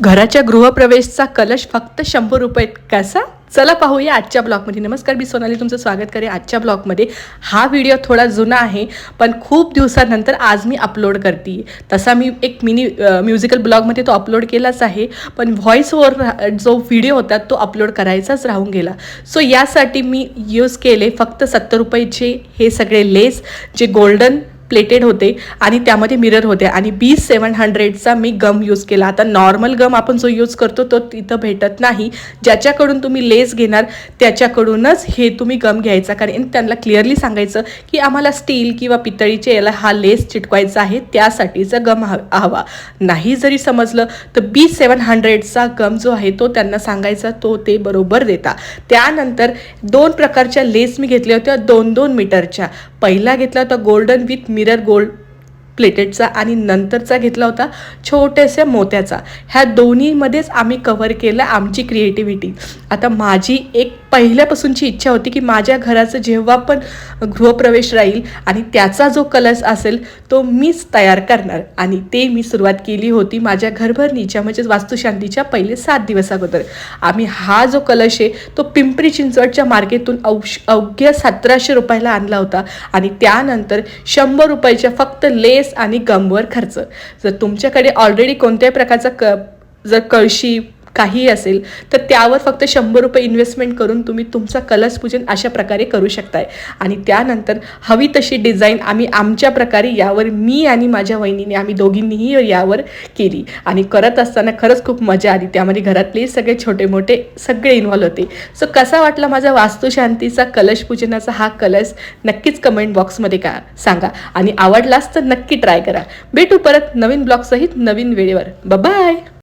घराच्या गृहप्रवेशचा कलश फक्त 100 रुपये कसा? चला पाहूया आजच्या ब्लॉगमध्ये. नमस्कार, मी सोनाली तुमचं स्वागत करेन आजच्या ब्लॉगमध्ये. हा व्हिडिओ थोडा जुना आहे, पण खूप दिवसानंतर आज मी अपलोड करते. तसा मी एक मिनी म्युझिकल ब्लॉगमध्ये तो अपलोड केलाच आहे, पण व्हॉइस ओव्हर जो व्हिडिओ होता तो अपलोड करायचाच राहून गेला. सो यासाठी मी यूज केले फक्त 70 रुपयाचे हे सगळे लेस, जे गोल्डन प्लेटेड होते आणि त्यामध्ये मिरर होते, आणि B700चा मी गम यूज केला. आता नॉर्मल गम आपण जो यूज करतो तो तिथं भेटत नाही. ज्याच्याकडून तुम्ही लेस घेणार त्याच्याकडूनच हे तुम्ही गम घ्यायचा, कारण त्यांना क्लिअरली सांगायचं की आम्हाला स्टील किंवा पितळीचे याला हा लेस चिटकवायचा आहे, त्यासाठीचा गम हवा. नाही जरी समजलं तर B700चा गम जो आहे तो त्यांना सांगायचा, तो ते बरोबर देता. त्यानंतर 2 प्रकारच्या लेस मी घेतल्या होत्या, 2-2 मीटरच्या. पहिला घेतला होता गोल्डन विथ मिरर गोल्ड प्लेटेडचा, आणि नंतरचा घेतला होता छोट्याशा मोत्याचा. ह्या दोन्हीमध्येच आम्ही कव्हर केलं आमची क्रिएटिव्हिटी. आता माझी एक पहिल्यापासूनची इच्छा होती की माझ्या घराचं जेव्हा पण गृहप्रवेश राहील आणि त्याचा जो कलश असेल तो मीच तयार करणार, आणि ते मी सुरुवात केली होती माझ्या घरभरणीच्या म्हणजेच वास्तुशांतीच्या पहिले 7 दिवस अगोदर. आम्ही हा जो कलश आहे तो पिंपरी चिंचवडच्या मार्केटून अवघ्या 1700 रुपयाला आणला होता, आणि त्यानंतर 100 रुपयाच्या फक्त लेस आणि गमवर खर्च. जर तुमच्याकडे ऑलरेडी कोणत्याही प्रकारचा जर कळशी काही असेल तर त्यावर फक्त 100 रुपये इन्व्हेस्टमेंट करून तुम्ही तुमचा कलश पूजन अशा प्रकारे करू शकताय. आणि त्यानंतर हवी तशी डिझाईन आम्ही आमच्या प्रकारे यावर, मी आणि माझ्या वहिनीने आम्ही दोघींनीही यावर केली, आणि करत असताना खरंच खूप मजा आली. त्यामध्ये घरातले सगळे छोटे मोठे सगळे इन्व्हॉल्व होते. सो कसा वाटला माझा वास्तुशांतीचा कलश पूजनाचा हा कलश नक्कीच कमेंट बॉक्समध्ये सांगा, आणि आवडलाच तर नक्की ट्राय करा. भेटू परत नवीन ब्लॉगसहित नवीन वेळेवर. बाय.